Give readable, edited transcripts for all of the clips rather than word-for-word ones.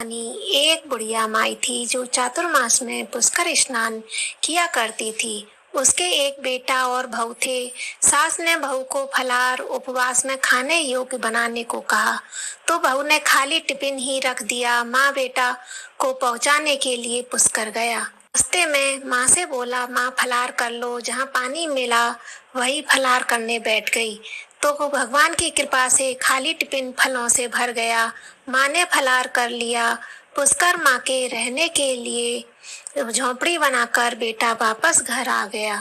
कहानी। एक बुढ़िया माई थी जो चातुर्मास में पुष्कर स्नान किया करती थी। उसके एक बेटा और बहू थे। सास ने बहू को फलाहार उपवास में खाने योग्य बनाने को कहा तो बहू ने खाली टिफिन ही रख दिया। माँ बेटा को पहुंचाने के लिए पुष्कर गया। रास्ते में माँ से बोला, माँ फलाहार कर लो। जहाँ पानी मिला वही फलाहार करने बैठ गई तो भगवान की कृपा से खाली टिफिन फलों से भर गया। माँ ने फलाहार कर लिया। पुष्कर माँ के रहने के लिए झोंपड़ी बनाकर बेटा वापस घर आ गया।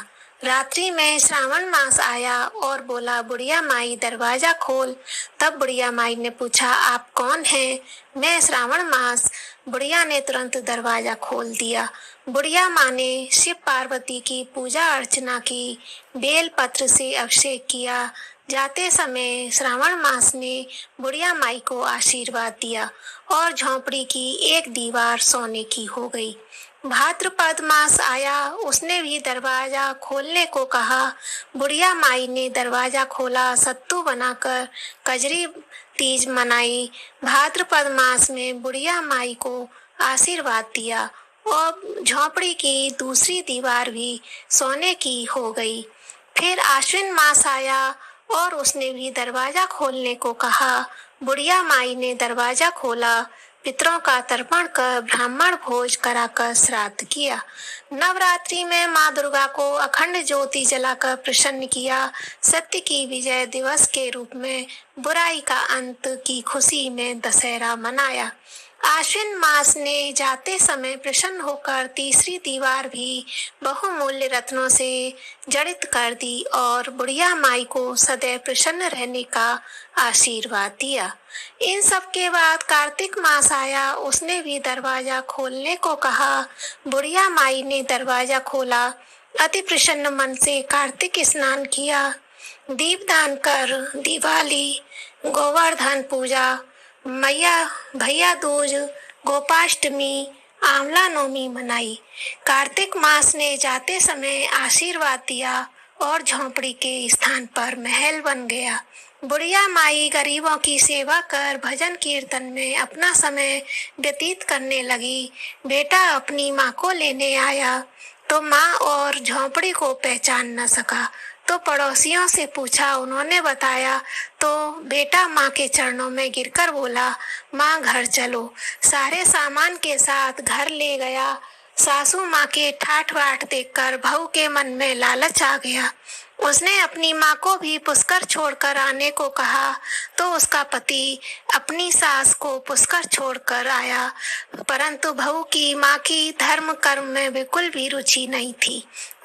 रात्रि में श्रावण मास आया और बोला, बुढ़िया माई दरवाजा खोल। तब बुढ़िया माई ने पूछा, आप कौन हैं? मैं श्रावण मास। बुढ़िया ने तुरंत दरवाजा खोल दिया। बुढ़िया माँ ने शिव पार्वती की पूजा अर्चना की, बेल पत्र से अभिषेक किया। जाते समय श्रावण मास ने बुढ़िया माई को आशीर्वाद दिया और झोंपड़ी की एक दीवार सोने की हो गई। भाद्रपद मास आया, उसने भी दरवाजा खोलने को कहा। बुढ़िया माई ने दरवाजा खोला, सत्तू बनाकर कजरी तीज मनाई। भाद्रपद मास में बुढ़िया माई को आशीर्वाद दिया और झोंपड़ी की दूसरी दीवार भी सोने की हो गई। फिर आश्विन मास आया और उसने भी दरवाजा खोलने को कहा। बुढ़िया माई ने दरवाजा खोला, पितरों का तर्पण कर ब्राह्मण भोज कराकर श्राद्ध किया। नवरात्रि में माँ दुर्गा को अखंड ज्योति जलाकर प्रसन्न किया। सत्य की विजय दिवस के रूप में बुराई का अंत की खुशी में दशहरा मनाया। आश्विन मास ने जाते समय प्रसन्न होकर तीसरी दीवार भी बहुमूल्य रत्नों से जड़ित कर दी और बुढ़िया माई को सदैव प्रसन्न रहने का आशीर्वाद दिया। इन सब के बाद कार्तिक मास आया, उसने भी दरवाजा खोलने को कहा। बुढ़िया माई ने दरवाजा खोला, अति प्रसन्न मन से कार्तिक स्नान किया, दीपदान कर दिवाली, गोवर्धन पूजा, मैया भैया दूज, गोपाष्टमी, आंवला नवमी मनाई। कार्तिक मास ने जाते समय आशीर्वाद दिया और झोंपड़ी के स्थान पर महल बन गया। बुढ़िया माई गरीबों की सेवा कर भजन कीर्तन में अपना समय व्यतीत करने लगी। बेटा अपनी माँ को लेने आया तो माँ और झोंपड़ी को पहचान न सका तो पड़ोसियों से पूछा। उन्होंने बताया तो बेटा माँ के चरणों में गिरकर बोला, माँ घर चलो। सारे सामान के साथ घर ले गया। सासू माँ के ठाठ बाट देखकर बहू के मन में लालच आ गया। उसने अपनी माँ को भी पुष्कर छोड़कर आने को कहा तो उसका पति अपनी सास को पुष्कर छोड़कर आया, परंतु बहू की माँ की धर्म कर्म में बिल्कुल भी रुचि नहीं थी।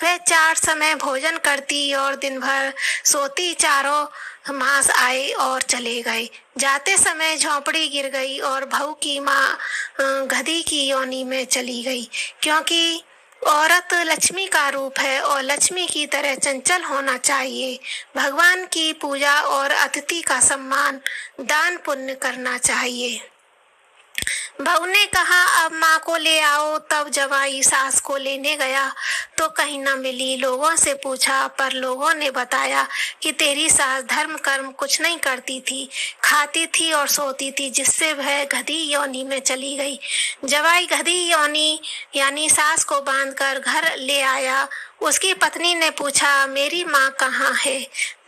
वह 4 समय भोजन करती और दिन भर सोती। चारों मास आए और चले गए। जाते समय झोंपड़ी गिर गई और बहू की माँ गधी की योनि में चली गई, क्योंकि औरत लक्ष्मी का रूप है और लक्ष्मी की तरह चंचल होना चाहिए। भगवान की पूजा और अतिथि का सम्मान, दान पुण्य करना चाहिए। बहू ने कहा, अब माँ को ले आओ। तब जवाई सास को लेने गया तो कहीं न मिली। लोगों से पूछा पर लोगों ने बताया कि तेरी सास धर्म कर्म कुछ नहीं करती थी, खाती थी और सोती थी, जिससे वह गधी योनि में चली गई। जवाई गधी योनि यानी सास को बांधकर घर ले आया। उसकी पत्नी ने पूछा, मेरी माँ कहाँ है?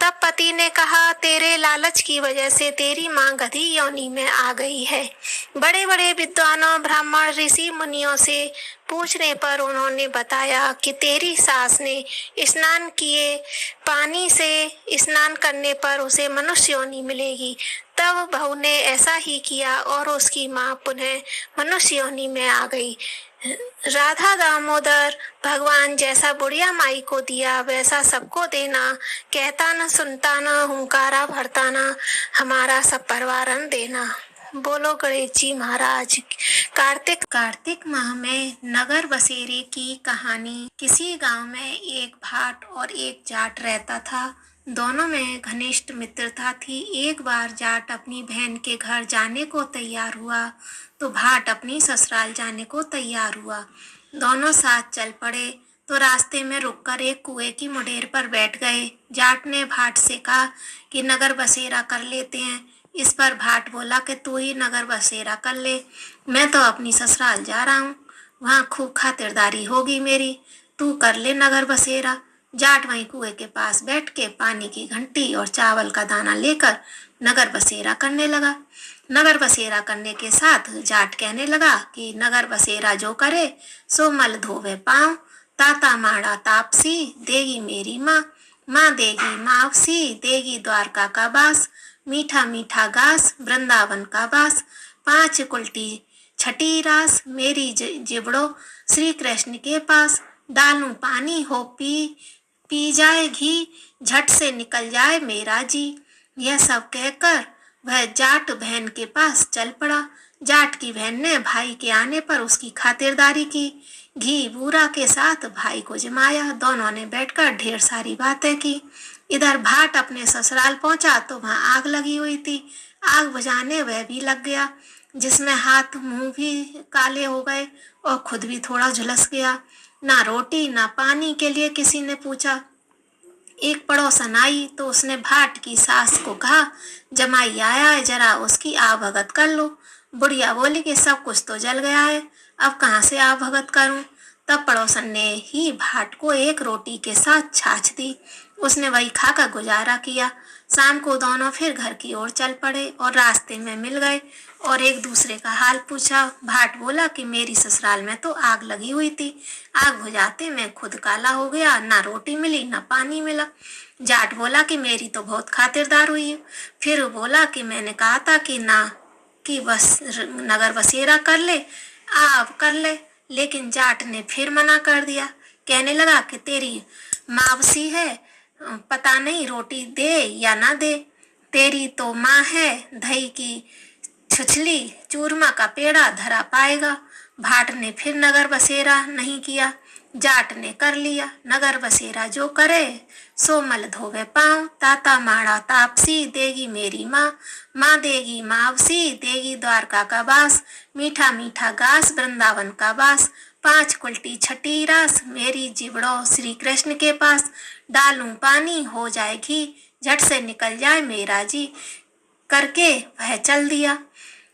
तब पति ने कहा, तेरे लालच की वजह से तेरी माँ गधी योनि में आ गई है। बड़े बड़े विद्वानों, ब्राह्मण, ऋषि मुनियों से पूछने पर उन्होंने बताया कि तेरी सास ने स्नान किए पानी से स्नान करने पर उसे मनुष्य योनि मिलेगी। तब बहू ने ऐसा ही किया और उसकी माँ पुनः मनुष्य योनि में आ गई। राधा दामोदर भगवान जैसा बुढ़िया माई को दिया वैसा सबको देना, कहता न सुनता न हुंकारा भरता न, हमारा सब परवारन देना। बोलो गणेश जी महाराज। कार्तिक माह में नगर बसेरे की कहानी। किसी गांव में एक भाट और एक जाट रहता था। दोनों में घनिष्ठ मित्रता थी। एक बार जाट अपनी बहन के घर जाने को तैयार हुआ तो भाट अपनी ससुराल जाने को तैयार हुआ। दोनों साथ चल पड़े तो रास्ते में रुककर एक कुएं की मुडेर पर बैठ गए। जाट ने भाट से कहा कि नगर बसेरा कर लेते हैं, इस पर भाट बोला कि तू ही नगर बसेरा कर ले, मैं तो अपनी ससुराल जा रहा हूँ, वहाँ खूब खातिरदारी होगी मेरी, तू कर ले नगर बसेरा। जाट वहीं कुएं के पास बैठ के पानी की घंटी और चावल का दाना लेकर नगर बसेरा करने लगा। नगर बसेरा करने के साथ जाट कहने लगा कि नगर बसेरा जो करे सो मल धोवे पाँव, ताता माड़ा तापसी देगी मेरी माँ, माँ देगी मावसी देगी द्वारका का बास, मीठा मीठा घास वृंदावन का बास, 5 कुल्टी छठी रास मेरी जिबड़ो श्री कृष्ण के पास, डालूं पानी हो पी जाए घी, झट से निकल जाए मेरा जी। यह सब कहकर वह जाट बहन के पास चल पड़ा। जाट की बहन ने भाई के आने पर उसकी खातिरदारी की, घी बूरा के साथ भाई को जमाया, दोनों ने बैठकर ढेर सारी बातें की। इधर भाट अपने ससुराल पहुंचा तो वहां आग लगी हुई थी। आग बुझाने वह भी लग गया, जिसमें हाथ मुंह भी काले हो गए और खुद भी थोड़ा झुलस गया। ना रोटी ना पानी के लिए किसी ने पूछा। एक पड़ोसन आई तो उसने भाट की सास को कहा, जमाई आया है, जरा उसकी आवभगत कर लो। बुढ़िया बोली कि सब कुछ तो जल गया है, अब कहाँ से आवभगत करूं। तब पड़ोसन ने ही भाट को एक रोटी के साथ छाछ दी। उसने वही खाकर गुजारा किया। शाम को दोनों फिर घर की ओर चल पड़े और रास्ते में मिल गए और एक दूसरे का हाल पूछा। भाट बोला कि मेरी ससुराल में तो आग लगी हुई थी, आग बुझाते मैं खुद काला हो गया, ना रोटी मिली ना पानी मिला। जाट बोला कि मेरी तो बहुत खातिरदार हुई। फिर बोला कि मैंने कहा था कि ना कि बस नगर बसेरा कर ले, आप कर ले, लेकिन जाट ने फिर मना कर दिया। कहने लगा कि तेरी मावसी है, पता नहीं रोटी दे या ना दे, तेरी तो माँ है, दही की छुछली चूरमा का पेड़ा धरा पाएगा। भाट ने फिर नगर बसेरा नहीं किया, जाट ने कर लिया। नगर बसेरा जो करे सो मल धोवे पाँव, ताता माड़ा तापसी देगी मेरी माँ, माँ देगी मावसी देगी द्वारका का बास, मीठा मीठा घास वृंदावन का बास, 5 कुल्टी छठी रास मेरी जिबड़ो श्री कृष्ण के पास, डालूं पानी हो जाए घी, झट से निकल जाए मेरा जी। करके वह चल दिया।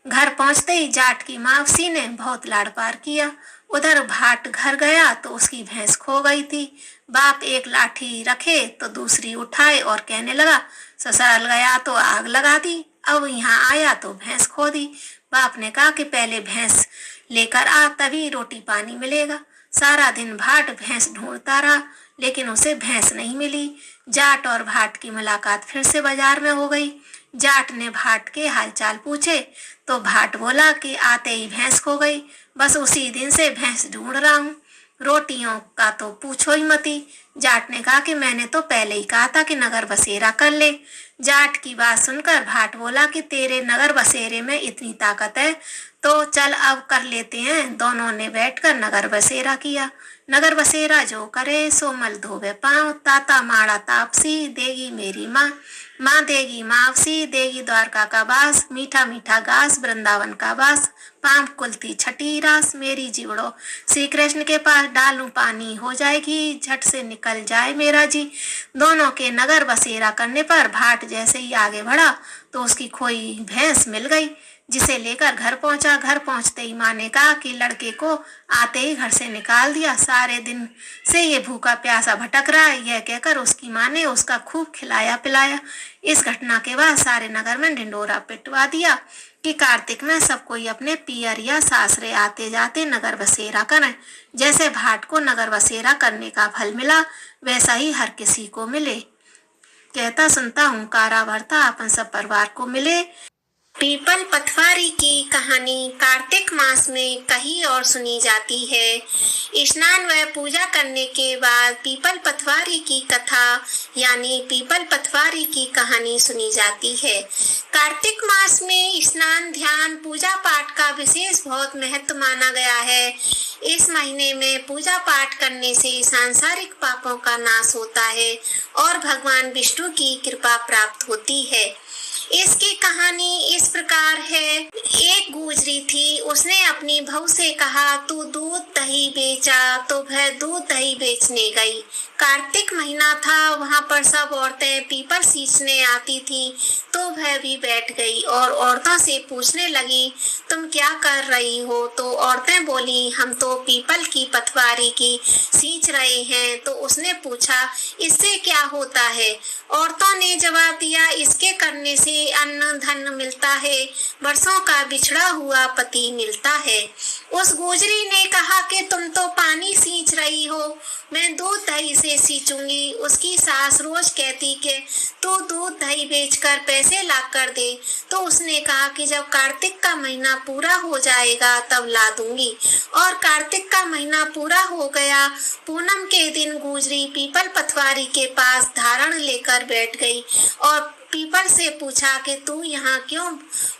घर पहुंचते ही जाट की मावसी ने बहुत लाड़ प्यार किया। उधर भाट घर गया तो उसकी भैंस खो गई थी। बाप एक लाठी रखे तो दूसरी उठाए और कहने लगा, ससुराल गया तो आग लगा दी, अब यहाँ आया तो भैंस खो दी। बाप ने कहा कि पहले भैंस लेकर आ, तभी रोटी पानी मिलेगा। सारा दिन भाट भैंस ढूंढता रहा, लेकिन उसे भैंस नहीं मिली। जाट और भाट की मुलाकात फिर से बाजार में हो गई। जाट ने भाट के हालचाल पूछे तो भाट बोला कि आते ही भैंस खो गई, बस उसी दिन से भैंस ढूंढ रहा हूँ, रोटियों का तो पूछो ही मती। जाट ने कहा कि मैंने तो पहले ही कहा था कि नगर बसेरा कर ले। जाट की बात सुनकर भाट बोला कि तेरे नगर बसेरे में इतनी ताकत है तो चल अब कर लेते हैं। दोनों ने बैठकर नगर बसेरा किया। नगर बसेरा जो करे सो मल धोवे पाँव, ताता माड़ा तापसी देगी मेरी माँ, माँ देगी मावसी देगी द्वारका का बास, मीठा मीठा घास वृंदावन का बास, 5 कुल्ती छठी रास मेरी जिबड़ो श्री कृष्ण के पास, डालूं पानी हो जाएगी झट से निकल जाए मेरा जी। दोनों के नगर बसेरा करने पर भाट जैसे ही आगे बढ़ा तो उसकी खोई भैंस मिल गई, जिसे लेकर घर पहुंचा। घर पहुंचते ही माँ ने कहा कि लड़के को आते ही घर से निकाल दिया, सारे दिन से ये भूखा प्यासा भटक रहा है। यह कहकर उसकी माँ ने उसका खूब खिलाया पिलाया। इस घटना के बाद सारे नगर में ढिंडोरा पिटवा दिया कि कार्तिक में सब कोई अपने पियर या सासरे आते जाते नगर बसेरा करें। जैसे भाट को नगर बसेरा करने का फल मिला वैसा ही हर किसी को मिले। कहता सुनता हुंकारा भरता अपन सब परिवार को मिले। पीपल पथवारी की कहानी कार्तिक मास में कही और सुनी जाती है। स्नान व पूजा करने के बाद पीपल पथवारी की कथा यानी पीपल पथवारी की कहानी सुनी जाती है। कार्तिक मास में स्नान ध्यान पूजा पाठ का विशेष बहुत महत्व माना गया है। इस महीने में पूजा पाठ करने से सांसारिक पापों का नाश होता है और भगवान विष्णु की कृपा प्राप्त होती है। इसकी कहानी इस प्रकार है। एक गुजरी थी, उसने अपनी बहू से कहा तू दूध दही बेचा, तो वह दूध दही बेचने गई। कार्तिक महीना था, वहाँ पर सब औरतें पीपल सींचने आती थी। तो वह भी बैठ गई और औरतों से पूछने लगी, तुम क्या कर रही हो? तो औरतें बोली, हम तो पीपल की पतवारी की सींच रहे हैं। तो उसने पूछा, इससे क्या होता है? औरतों ने जवाब दिया, इसके करने से अन्न धन मिलता है, वर्षों का बिछड़ा हुआ पति मिलता है। उस गुजरी ने कहा कि तुम तो पानी सींच रही हो, मैं दूध दही से सींचूंगी। उसकी सास रोज कहती कि तू दूध दही बेचकर पैसे ला कर दे। तो उसने कहा कि जब कार्तिक का महीना पूरा हो जाएगा तब ला दूंगी। और कार्तिक का महीना पूरा हो गया। पूनम के दिन गुजरी पीपल पतवारी के पास धारण लेकर बैठ गई और पीपल से पूछा कि तू यहाँ क्यों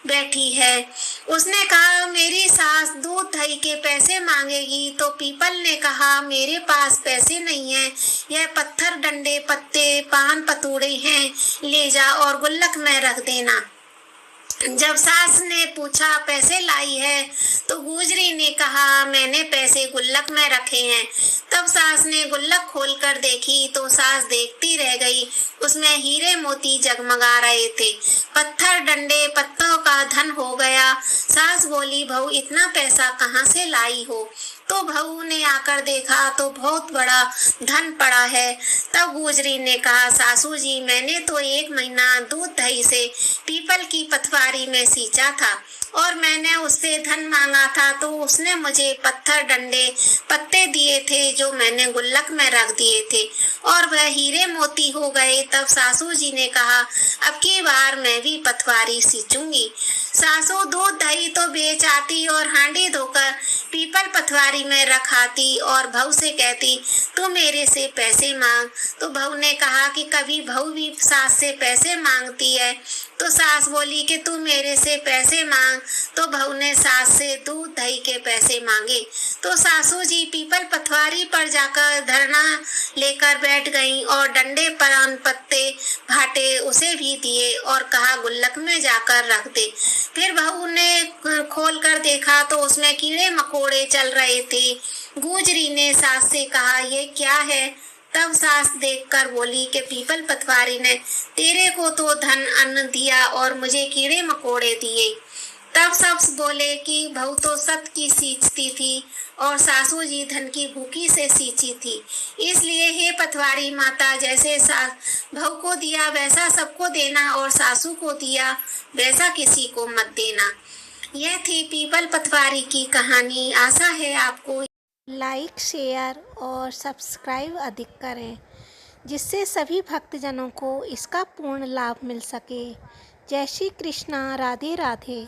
बैठी है? उसने कहा, मेरी सास दूध दही के पैसे मांगेगी। तो पीपल ने कहा, मेरे पास पैसे नहीं है, यह पत्थर, डंडे, पत्ते, पान पतूड़े हैं, ले जा और गुल्लक में रख देना। जब सास ने पूछा, पैसे लाई है? तो गुजरी ने कहा, मैंने पैसे गुल्लक में रखे हैं। तब सास ने गुल्लक खोलकर देखी तो सास देखती रह गई। उसमें हीरे मोती जगमगा रहे थे। पत्थर, डंडे, पत्तों का धन हो गया। सास बोली, बहू इतना पैसा कहाँ से लाई हो? तो बहू ने आकर देखा तो बहुत बड़ा धन पड़ा है। तब गुजरी ने कहा, सासू जी, मैंने तो 1 महीना दूध दही से पीपल की पतवारी में सींचा था और मैंने उससे धन मांगा था तो उसने मुझे पत्थर, डंडे, पत्ते दिए थे जो मैंने गुल्लक में रख दिए थे और वह हीरे मोती हो गए। तब सासू जी ने कहा, अब की बार मैं भी पतवारी सींचूंगी। सासू दूध दही तो बेच आती और हांडी धोकर पीपल पतवारी में रखाती और बहू से कहती, तू मेरे से पैसे मांग। तो बहू ने कहा कि कभी बहू भी सास से पैसे मांगती है। तो सास बोली कि तू मेरे से पैसे मांग। तो बहू ने सास से दूध दही के पैसे मांगे। तो सासू जी पीपल पतवारी पर जाकर धरना लेकर बैठ गईं और डंडे, पान, पत्ते, भाटे उसे भी दिए और कहा, गुल्लक में जाकर रख दे। फिर बहू ने खोल कर देखा तो उसमें कीड़े मकोड़े चल रहे थे। गुजरी ने सास से कहा, ये क्या है? तब सास देखकर बोली कि पीपल पतवारी ने तेरे को तो धन अन्न दिया और मुझे कीड़े मकोड़े दिए। तब सब बोले कि बहू तो सत की सींचती थी और सासू जी धन की भूखी से सींची थी। इसलिए हे पतवारी माता, जैसे बहू को दिया वैसा सबको देना और सासू को दिया वैसा किसी को मत देना। यह थी पीपल पतवारी की कहानी। आशा है आपको लाइक, शेयर और सब्सक्राइब अधिक करें, जिससे सभी भक्तजनों को इसका पूर्ण लाभ मिल सके। जय श्री कृष्णा। राधे राधे।